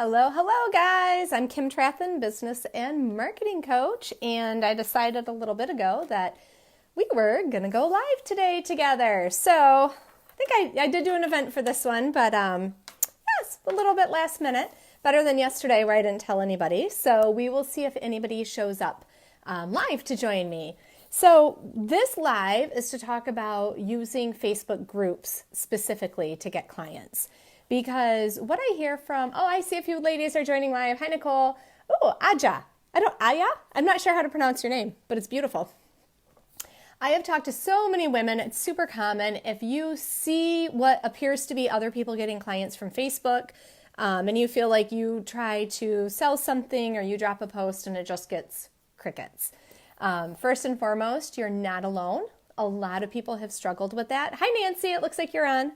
Hello guys. I'm Kim Trathen, business and marketing coach, and I decided a little bit ago that we were going to go live today together. So I think I did do an event for this one, but yes, a little bit last minute. Better than yesterday where I didn't tell anybody. So we will see if anybody shows up live to join me. So this live is to talk about using Facebook groups specifically to get clients. Because what I hear from, I see a few ladies are joining live. Hi, Nicole. Oh, Aja. Aya? I'm not sure how to pronounce your name, but it's beautiful. I have talked to so many women. It's super common. If you see what appears to be other people getting clients from Facebook, and you feel like you try to sell something or you drop a post and it just gets crickets. First and foremost, you're not alone. A lot of people have struggled with that. Hi, Nancy. It looks like you're on.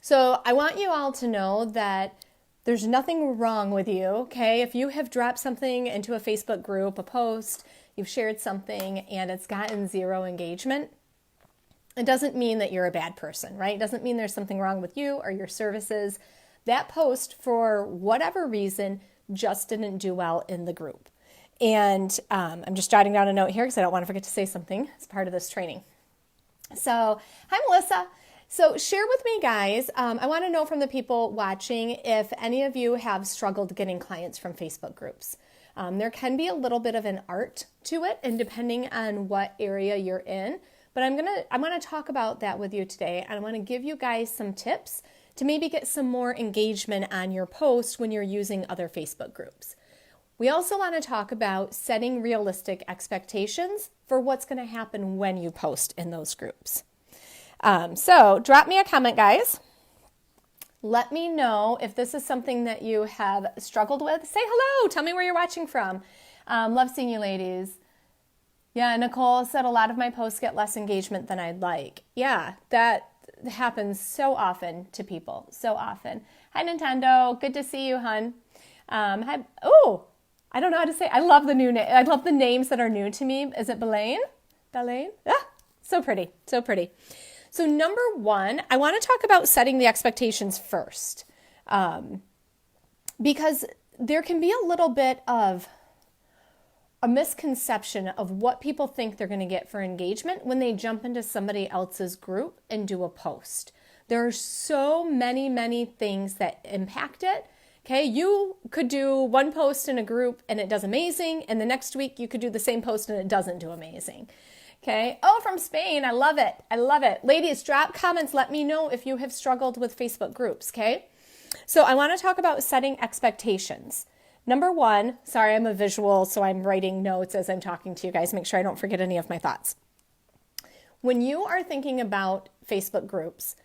So I want you all to know that there's nothing wrong with you, okay? If you have dropped something into a Facebook group, a post, you've shared something and it's gotten zero engagement, it doesn't mean that you're a bad person, right? It doesn't mean there's something wrong with you or your services. That post, for whatever reason, just didn't do well in the group. And I'm just jotting down a note here because I don't want to forget to say something as part of this training. So, hi, Melissa. So share with me, guys. I want to know from the people watching if any of you have struggled getting clients from Facebook groups. There can be a little bit of an art to it, and depending on what area you're in. But I'm gonna talk about that with you today, and I want to give you guys some tips to maybe get some more engagement on your post when you're using other Facebook groups. We also want to talk about setting realistic expectations for what's going to happen when you post in those groups. So drop me a comment, guys. Let me know if this is something that you have struggled with. Say hello. Tell me where you're watching from. Love seeing you ladies. Yeah, Nicole said a lot of my posts get less engagement than I'd like. Yeah, that happens so often to people. So often. Hi, Nintendo. Good to see you, hun. Hi. Oh, I don't know how to say. I love the new name. I love the names that are new to me. Is it Belaine? Belaine? Ah, so pretty. So pretty. So number one, I want to talk about setting the expectations first, because there can be a little bit of a misconception of what people think they're going to get for engagement when they jump into somebody else's group and do a post. There are so many things that impact it. Okay, you could do one post in a group and it does amazing, and the next week you could do the same post and it doesn't do amazing. Okay. Oh, from Spain. I love it. I love it. Ladies, drop comments. Let me know if you have struggled with Facebook groups. Okay. So I want to talk about setting expectations. Number one, sorry, I'm a visual, so I'm writing notes as I'm talking to you guys. Make sure I don't forget any of my thoughts. When you are thinking about Facebook groups,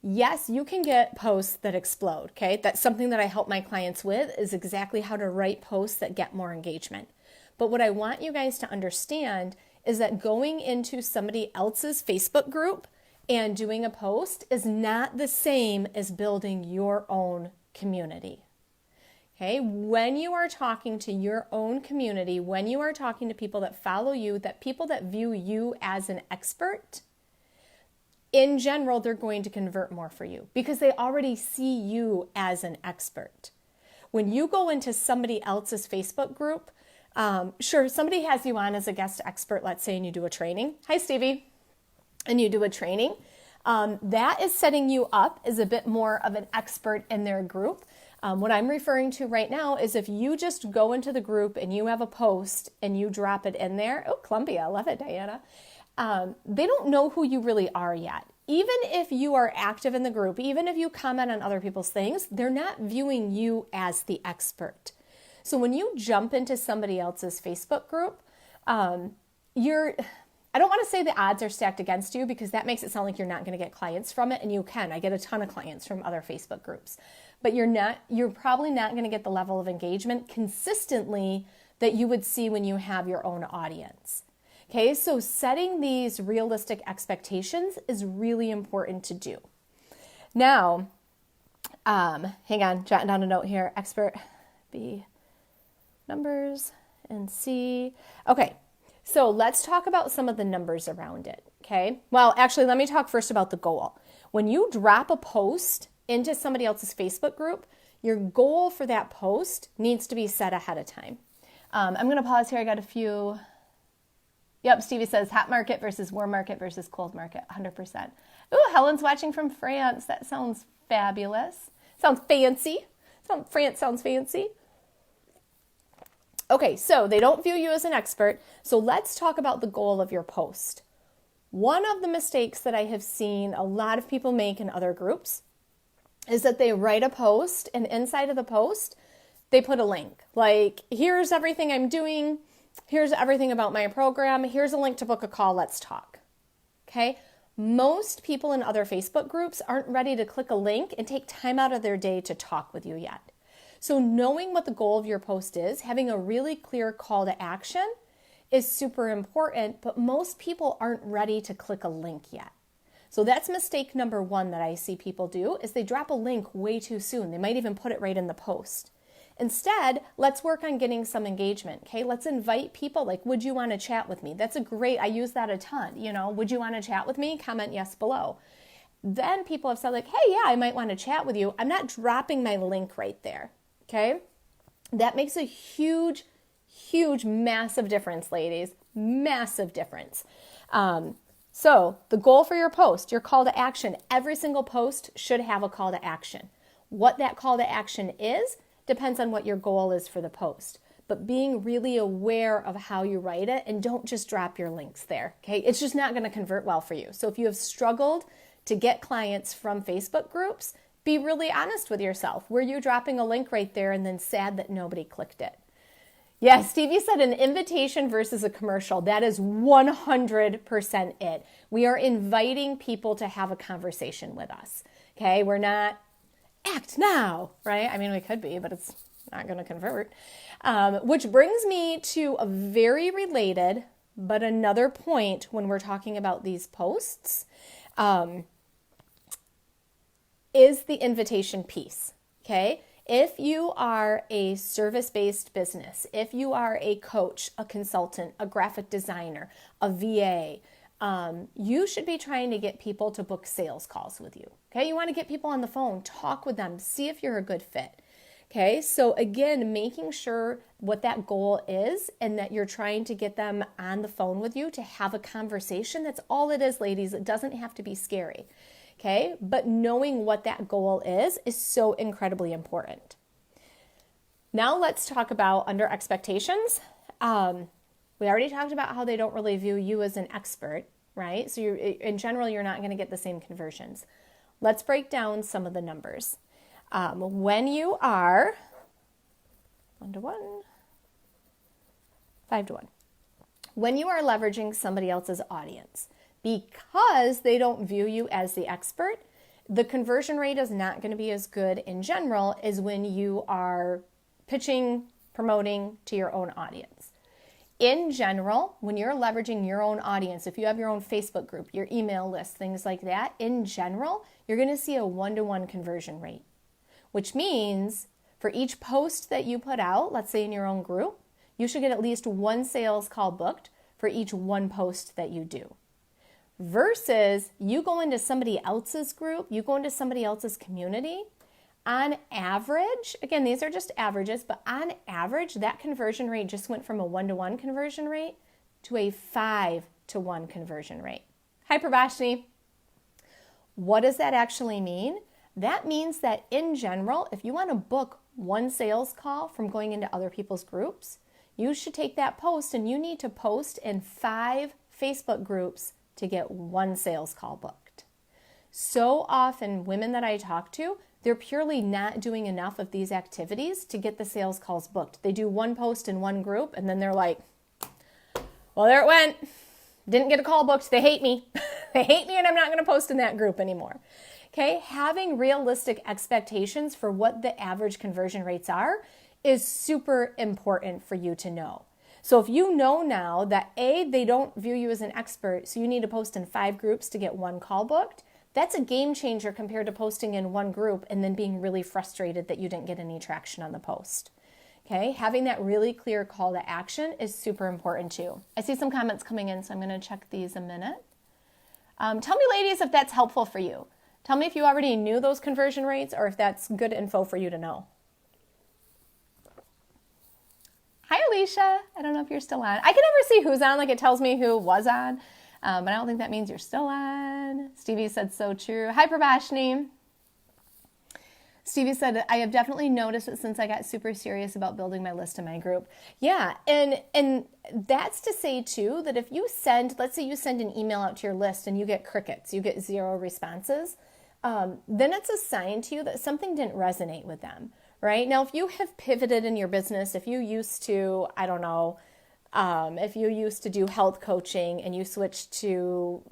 yes, you can get posts that explode. Okay. That's something that I help my clients with, is exactly how to write posts that get more engagement. But what I want you guys to understand is that going into somebody else's Facebook group and doing a post is not the same as building your own community. Okay, when you are talking to your own community, when you are talking to people that follow you, that people that view you as an expert, in general, they're going to convert more for you because they already see you as an expert. When you go into somebody else's Facebook group, sure, somebody has you on as a guest expert, let's say, and you do a training. Hi, Stevie. And you do a training. That is setting you up as a bit more of an expert in their group. What I'm referring to right now is if you just go into the group and you have a post and you drop it in there. Oh, Columbia. I love it, Diana. They don't know who you really are yet. Even if you are active in the group, even if you comment on other people's things, they're not viewing you as the expert. So when you jump into somebody else's Facebook group, I don't want to say the odds are stacked against you because that makes it sound like you're not going to get clients from it, and you can. I get a ton of clients from other Facebook groups. But you're probably not going to get the level of engagement consistently that you would see when you have your own audience. Okay, so setting these realistic expectations is really important to do. Now, hang on, jotting down a note here. Expert B. Numbers and C. Okay, so let's talk about some of the numbers around it, okay? Well, actually, let me talk first about the goal. When you drop a post into somebody else's Facebook group, your goal for that post needs to be set ahead of time. I'm going to pause here. I got a few. Yep, Stevie says hot market versus warm market versus cold market, 100%. Ooh, Helen's watching from France. That sounds fabulous. Sounds fancy. France sounds fancy. Okay, so they don't view you as an expert. So let's talk about the goal of your post. One of the mistakes that I have seen a lot of people make in other groups is that they write a post, and inside of the post, they put a link. Like, here's everything I'm doing. Here's everything about my program. Here's a link to book a call. Let's talk. Okay? Most people in other Facebook groups aren't ready to click a link and take time out of their day to talk with you yet. So knowing what the goal of your post is, having a really clear call to action is super important, but most people aren't ready to click a link yet. So that's mistake number one that I see people do, is they drop a link way too soon. They might even put it right in the post. Instead, let's work on getting some engagement, okay? Let's invite people, like, would you want to chat with me? That's I use that a ton, would you want to chat with me? Comment yes below. Then people have said, like, hey, yeah, I might want to chat with you. I'm not dropping my link right there, okay? That makes a huge, massive difference, ladies. Massive difference. So the goal for your post, your call to action, every single post should have a call to action. What that call to action is depends on what your goal is for the post. But being really aware of how you write it, and don't just drop your links there, okay? It's just not going to convert well for you. So if you have struggled to get clients from Facebook groups, be really honest with yourself. Were you dropping a link right there and then sad that nobody clicked it? Yeah, Stevie said an invitation versus a commercial. That is 100% it. We are inviting people to have a conversation with us, okay? We're not act now, right? I mean, we could be, but it's not going to convert. Which brings me to a very related, but another point when we're talking about these posts, is the invitation piece, okay? If you are a service-based business, if you are a coach, a consultant, a graphic designer, a VA, you should be trying to get people to book sales calls with you, okay? You want to get people on the phone, talk with them, see if you're a good fit, okay? So again, making sure what that goal is and that you're trying to get them on the phone with you to have a conversation. That's all it is, ladies. It doesn't have to be scary, okay? But knowing what that goal is so incredibly important. Now let's talk about under expectations. We already talked about how they don't really view you as an expert, right? So in general, you're not going to get the same conversions. Let's break down some of the numbers. When you are 1-to-1, 5-to-1, when you are leveraging somebody else's audience, because they don't view you as the expert, the conversion rate is not going to be as good in general as when you are pitching, promoting to your own audience. In general, when you're leveraging your own audience, if you have your own Facebook group, your email list, things like that, in general, you're going to see a 1-to-1 conversion rate, which means for each post that you put out, let's say in your own group, you should get at least one sales call booked for each one post that you do. Versus you go into somebody else's group, you go into somebody else's community, on average, again, these are just averages, but on average, that conversion rate just went from a 1-to-1 conversion rate to a 5-to-1 conversion rate. Hi, Prabhashini. What does that actually mean? That means that in general, if you want to book one sales call from going into other people's groups, you should take that post and you need to post in 5 Facebook groups to get one sales call booked. So often, women that I talk to, they're purely not doing enough of these activities to get the sales calls booked. They do one post in one group and then they're like, well, there it went. Didn't get a call booked. They hate me. They hate me and I'm not going to post in that group anymore. Okay, having realistic expectations for what the average conversion rates are is super important for you to know. So if you know now that A, they don't view you as an expert, so you need to post in 5 groups to get one call booked, that's a game changer compared to posting in one group and then being really frustrated that you didn't get any traction on the post. Okay, having that really clear call to action is super important too. I see some comments coming in, so I'm going to check these a minute. Tell me, ladies, if that's helpful for you. Tell me if you already knew those conversion rates or if that's good info for you to know. Hi, Alicia. I don't know if you're still on. I can never see who's on, like it tells me who was on, but I don't think that means you're still on. Stevie said so true. Hi, Prabhashni. Stevie said, I have definitely noticed it since I got super serious about building my list in my group. Yeah, and that's to say too, that if you send, let's say you send an email out to your list and you get crickets, you get 0 responses, then it's a sign to you that something didn't resonate with them, right? Now, if you have pivoted in your business, if you used to, I don't know, if you used to do health coaching and you switched to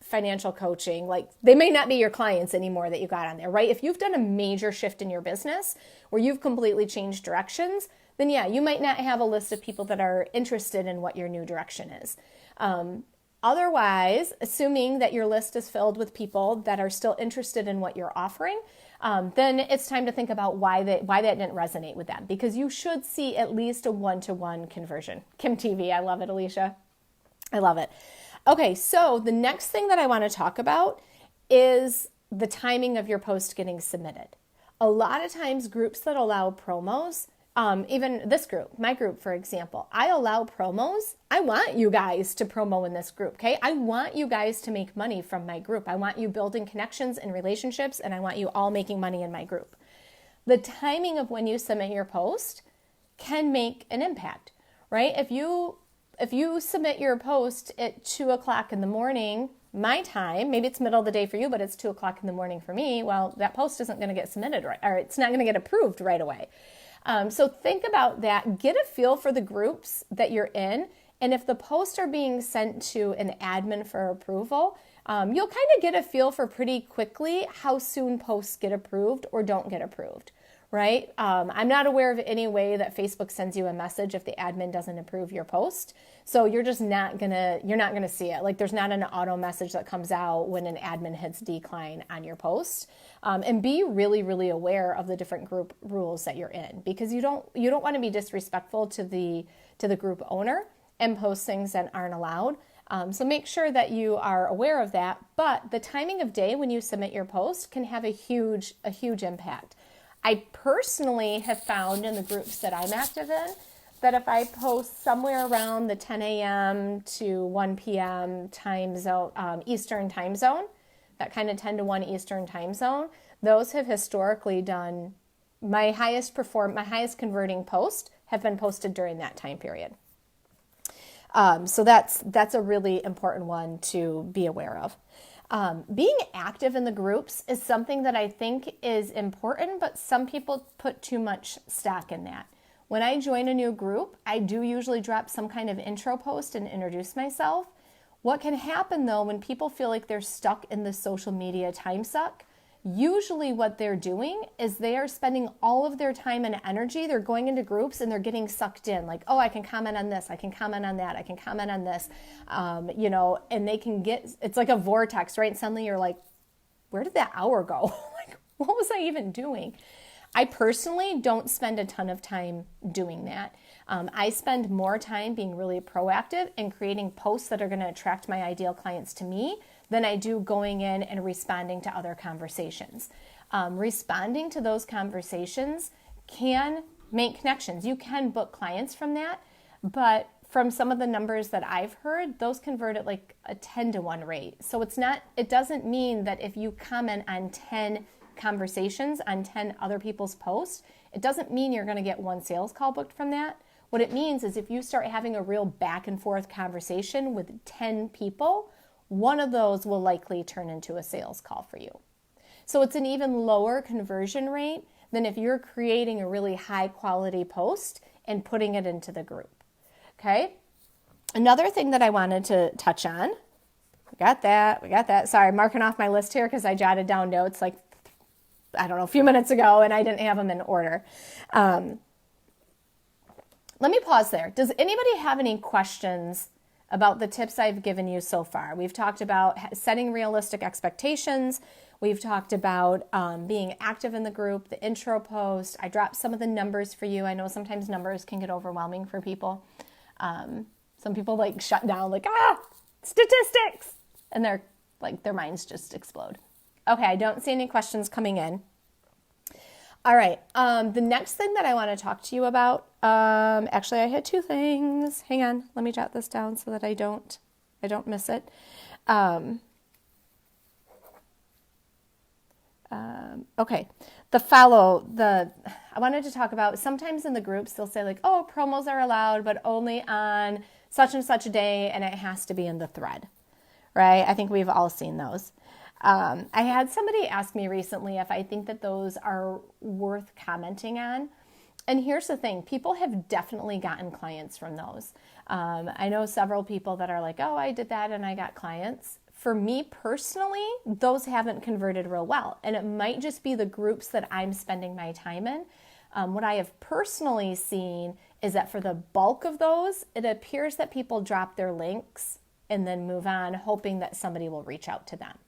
financial coaching, like they may not be your clients anymore that you got on there, right? If you've done a major shift in your business where you've completely changed directions, then yeah, you might not have a list of people that are interested in what your new direction is. Otherwise, assuming that your list is filled with people that are still interested in what you're offering, then it's time to think about why that didn't resonate with them, because you should see at least a 1-to-1 conversion. Kim TV, I love it, Alicia. I love it. Okay, so the next thing that I want to talk about is the timing of your post getting submitted. A lot of times groups that allow promos, even this group, my group, for example, I allow promos. I want you guys to promo in this group, okay? I want you guys to make money from my group. I want you building connections and relationships, and I want you all making money in my group. The timing of when you submit your post can make an impact, right? If you submit your post at 2 o'clock in the morning, my time, maybe it's middle of the day for you, but it's 2 o'clock in the morning for me, well, that post isn't going to get submitted right, or it's not going to get approved right away. So think about that. Get a feel for the groups that you're in. And if the posts are being sent to an admin for approval, you'll kind of get a feel for pretty quickly how soon posts get approved or don't get approved. Right? I'm not aware of any way that Facebook sends you a message if the admin doesn't approve your post. So you're not gonna see it. Like there's not an auto message that comes out when an admin hits decline on your post. And be really, really aware of the different group rules that you're in, because you don't want to be disrespectful to the group owner and post things that aren't allowed. So make sure that you are aware of that. But the timing of day when you submit your post can have a huge impact. I personally have found in the groups that I'm active in that if I post somewhere around the 10 a.m. to 1 p.m. time zone, Eastern time zone, that kind of 10 to 1 Eastern time zone, those have historically done my highest converting posts have been posted during that time period. So that's a really important one to be aware of. Being active in the groups is something that I think is important, but some people put too much stock in that. When I join a new group, I do usually drop some kind of intro post and introduce myself. What can happen though, when people feel like they're stuck in the social media time suck, usually what they're doing is they are spending all of their time and energy. They're going into groups and they're getting sucked in. Like, oh, I can comment on this. I can comment on that. I can comment on this. And they can it's like a vortex, right? And suddenly you're like, where did that hour go? Like, what was I even doing? I personally don't spend a ton of time doing that. I spend more time being really proactive and creating posts that are going to attract my ideal clients to me than I do going in and responding to other conversations. Responding to those conversations can make connections. You can book clients from that, but from some of the numbers that I've heard, those convert at like a 10 to 1 rate. So it doesn't mean that if you comment on 10 conversations on 10 other people's posts, it doesn't mean you're going to get 1 sales call booked from that. What it means is if you start having a real back and forth conversation with 10 people, one of those will likely turn into a sales call for you. So it's an even lower conversion rate than if you're creating a really high quality post and putting it into the group. Okay? Another thing that I wanted to touch on, we got that. Sorry, I'm marking off my list here because I jotted down notes like, I don't know, a few minutes ago and I didn't have them in order. Let me pause there. Does anybody have any questions about the tips I've given you so far? We've talked about setting realistic expectations. We've talked about being active in the group, the intro post. I dropped some of the numbers for you. I know sometimes numbers can get overwhelming for people. Some people like shut down like, statistics. And their minds just explode. Okay, I don't see any questions coming in. All right, the next thing that I want to talk to you about, actually I had two things. Hang on, let me jot this down so that I don't miss it. Okay, I wanted to talk about, sometimes in the groups they'll say like, oh, promos are allowed, but only on such and such a day, and it has to be in the thread, right? I think we've all seen those. I had somebody ask me recently if I think that those are worth commenting on. And here's the thing, people have definitely gotten clients from those. I know several people that are like, oh, I did that and I got clients. For me personally, those haven't converted real well. And it might just be the groups that I'm spending my time in. What I have personally seen is that for the bulk of those, it appears that people drop their links and then move on, hoping that somebody will reach out to them.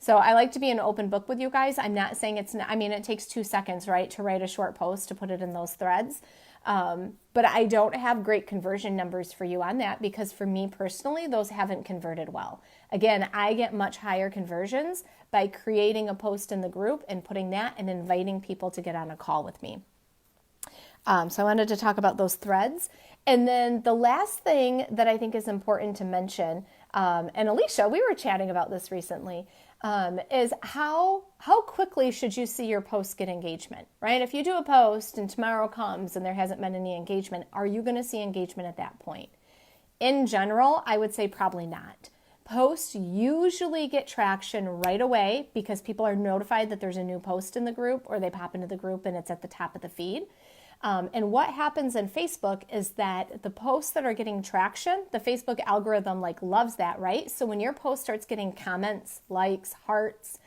So I like to be an open book with you guys. I'm not saying it takes 2 seconds, right, to write a short post to put it in those threads. But I don't have great conversion numbers for you on that because for me personally, those haven't converted well. Again, I get much higher conversions by creating a post in the group and putting that and inviting people to get on a call with me. So I wanted to talk about those threads. And then the last thing that I think is important to mention, and Alicia, we were chatting about this recently, is how quickly should you see your post get engagement, right? If you do a post and tomorrow comes and there hasn't been any engagement, are you going to see engagement at that point? In general, I would say probably not. Posts usually get traction right away because people are notified that there's a new post in the group or they pop into the group and it's at the top of the feed. And what happens in Facebook is that the posts that are getting traction, the Facebook algorithm loves that, right? So when your post starts getting comments, likes, hearts,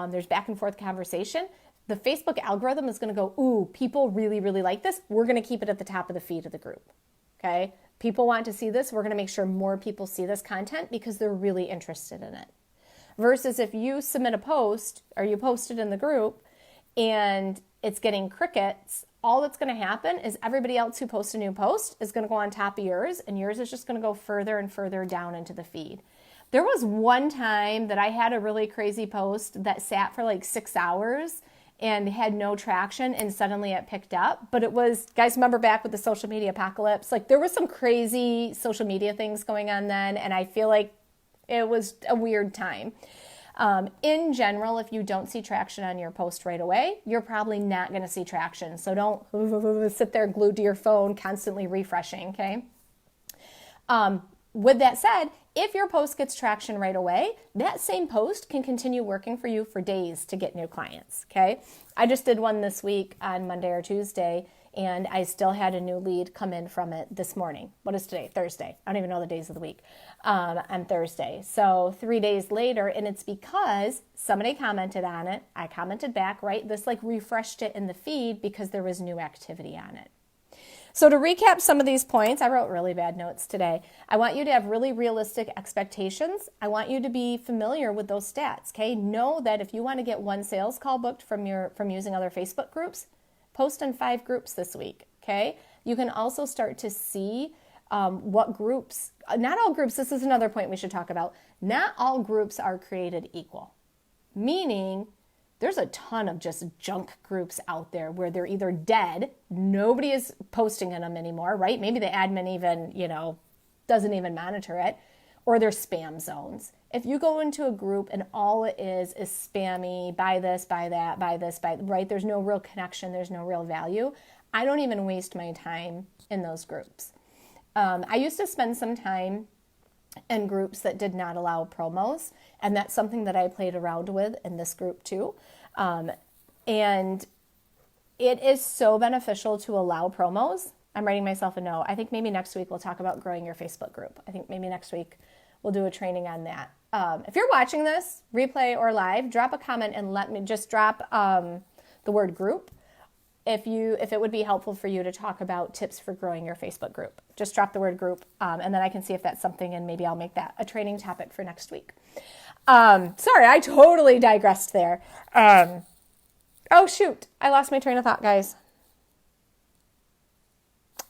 there's back and forth conversation, the Facebook algorithm is going to go, ooh, people really, really like this. We're going to keep it at the top of the feed of the group, okay? People want to see this. We're going to make sure more people see this content because they're really interested in it. Versus if you submit a post or you post it in the group and it's getting crickets, all that's going to happen is everybody else who posts a new post is going to go on top of yours, and yours is just going to go further and further down into the feed. There was one time that I had a really crazy post that sat for 6 hours and had no traction, and suddenly it picked up. But it was, guys, remember back with the social media apocalypse? There was some crazy social media things going on then, and I feel like it was a weird time. In general, if you don't see traction on your post right away, you're probably not going to see traction. So don't sit there glued to your phone, constantly refreshing, okay? With that said, if your post gets traction right away, that same post can continue working for you for days to get new clients, okay? I just did one this week on Monday or Tuesday, and I still had a new lead come in from it this morning. What is today? Thursday. I don't even know the days of the week. On Thursday. So 3 days later, and it's because somebody commented on it. I commented back, right? This refreshed it in the feed because there was new activity on it. So to recap some of these points, I wrote really bad notes today. I want you to have really realistic expectations. I want you to be familiar with those stats, okay? Know that if you want to get one sales call booked from using other Facebook groups, post in 5 groups this week, okay? You can also start to see what groups, not all groups, this is another point we should talk about. Not all groups are created equal, meaning there's a ton of just junk groups out there where they're either dead, nobody is posting in them anymore, right? Maybe the admin even, doesn't even monitor it, or they're spam zones. If you go into a group and all it is spammy, buy this, buy that, buy this, buy, right? There's no real connection. There's no real value. I don't even waste my time in those groups. I used to spend some time in groups that did not allow promos, and that's something that I played around with in this group too. And it is so beneficial to allow promos. I'm writing myself a note. I think maybe next week we'll talk about growing your Facebook group. I think maybe next week we'll do a training on that. If you're watching this, replay or live, drop a comment and let me just drop the word group. If it would be helpful for you to talk about tips for growing your Facebook group, just drop the word group, and then I can see if that's something, and maybe I'll make that a training topic for next week. Sorry, I totally digressed there. Oh shoot, I lost my train of thought, guys.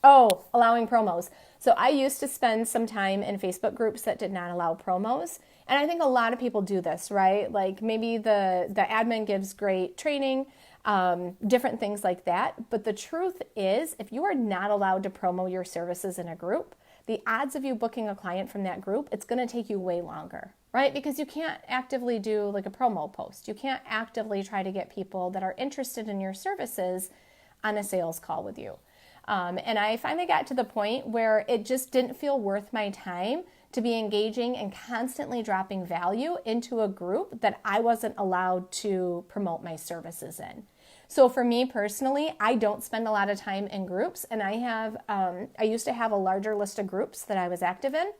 Oh, allowing promos. So I used to spend some time in Facebook groups that did not allow promos, And I think a lot of people do this, right? Like maybe the admin gives great training, different things like that. But the truth is, if you are not allowed to promo your services in a group, the odds of you booking a client from that group, it's going to take you way longer, right? Because you can't actively do like a promo post. You can't actively try to get people that are interested in your services on a sales call with you. And I finally got to the point where it just didn't feel worth my time to be engaging and constantly dropping value into a group that I wasn't allowed to promote my services in. So for me personally, I don't spend a lot of time in groups, and I used to have a larger list of groups that I was active in,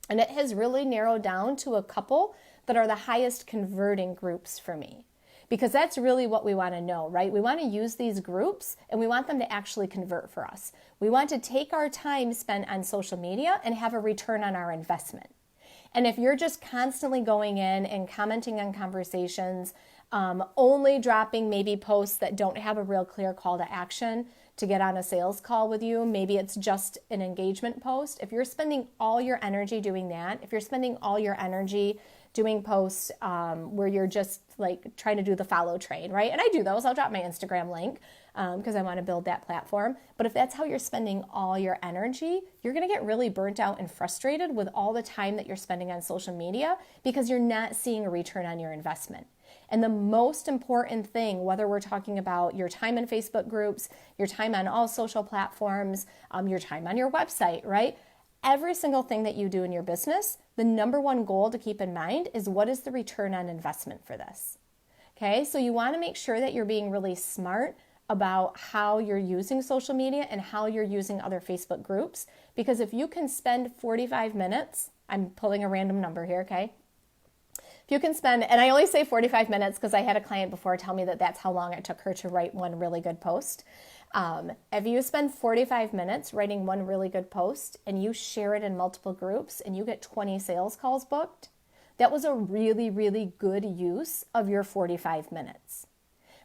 and it has really narrowed down to a couple that are the highest converting groups for me. Because that's really what we want to know, right? We want to use these groups and we want them to actually convert for us. We want to take our time spent on social media and have a return on our investment. And if you're just constantly going in and commenting on conversations, only dropping maybe posts that don't have a real clear call to action to get on a sales call with you, maybe it's just an engagement post. If you're spending all your energy doing that, if you're spending all your energy doing posts where you're just like trying to do the follow train, right? And I do those. I'll drop my Instagram link because I want to build that platform. But if that's how you're spending all your energy, you're going to get really burnt out and frustrated with all the time that you're spending on social media because you're not seeing a return on your investment. And the most important thing, whether we're talking about your time in Facebook groups, your time on all social platforms, your time on your website, right? Every single thing that you do in your business, the number one goal to keep in mind is what is the return on investment for this? Okay, so you want to make sure that you're being really smart about how you're using social media and how you're using other Facebook groups. Because if you can spend 45 minutes, I'm pulling a random number here, okay? If you can spend, and I only say 45 minutes because I had a client before tell me that that's how long it took her to write one really good post. If you spend 45 minutes writing one really good post and you share it in multiple groups and you get 20 sales calls booked, that was a really, really good use of your 45 minutes.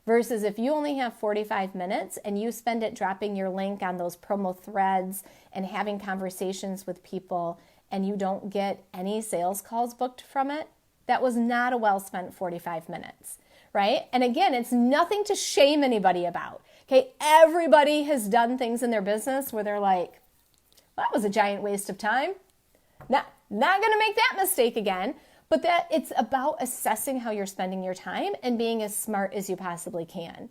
Versus if you only have 45 minutes and you spend it dropping your link on those promo threads and having conversations with people and you don't get any sales calls booked from it, that was not a well-spent 45 minutes, right? And again, it's nothing to shame anybody about. Okay, everybody has done things in their business where they're like, well, that was a giant waste of time. Not going to make that mistake again. But that it's about assessing how you're spending your time and being as smart as you possibly can.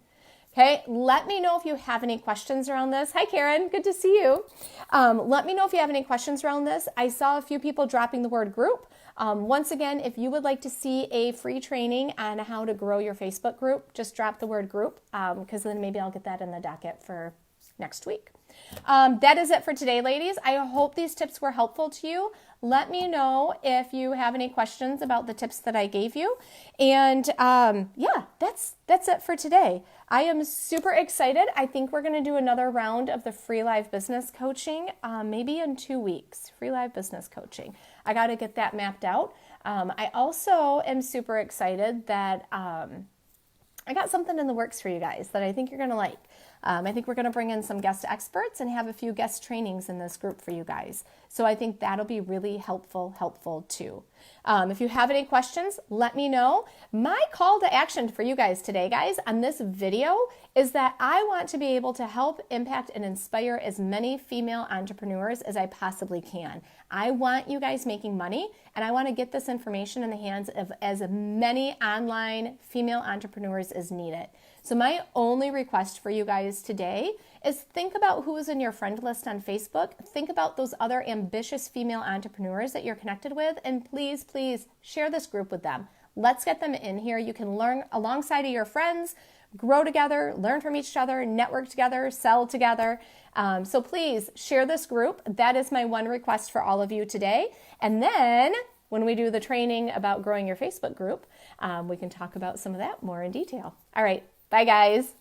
Okay, let me know if you have any questions around this. Hi, Karen. Good to see you. Let me know if you have any questions around this. I saw a few people dropping the word group. Once again, if you would like to see a free training on how to grow your Facebook group, just drop the word group because then maybe I'll get that in the docket for next week. That is it for today, ladies. I hope these tips were helpful to you. Let me know if you have any questions about the tips that I gave you. And yeah, that's it for today. I am super excited. I think we're going to do another round of the free live business coaching, maybe in 2 weeks, free live business coaching. I got to get that mapped out. I also am super excited that I got something in the works for you guys that I think you're going to like. I think we're going to bring in some guest experts and have a few guest trainings in this group for you guys. So I think that'll be really helpful too. If you have any questions, let me know. My call to action for you guys today, guys, on this video is that I want to be able to help, impact, and inspire as many female entrepreneurs as I possibly can. I want you guys making money, and I want to get this information in the hands of as many online female entrepreneurs as need it. So my only request for you guys today is think about who is in your friend list on Facebook. Think about those other ambitious female entrepreneurs that you're connected with, and please, please share this group with them. Let's get them in here. You can learn alongside of your friends, grow together, learn from each other, network together, sell together. So please share this group. That is my one request for all of you today. And then when we do the training about growing your Facebook group, we can talk about some of that more in detail. All right. Bye, guys.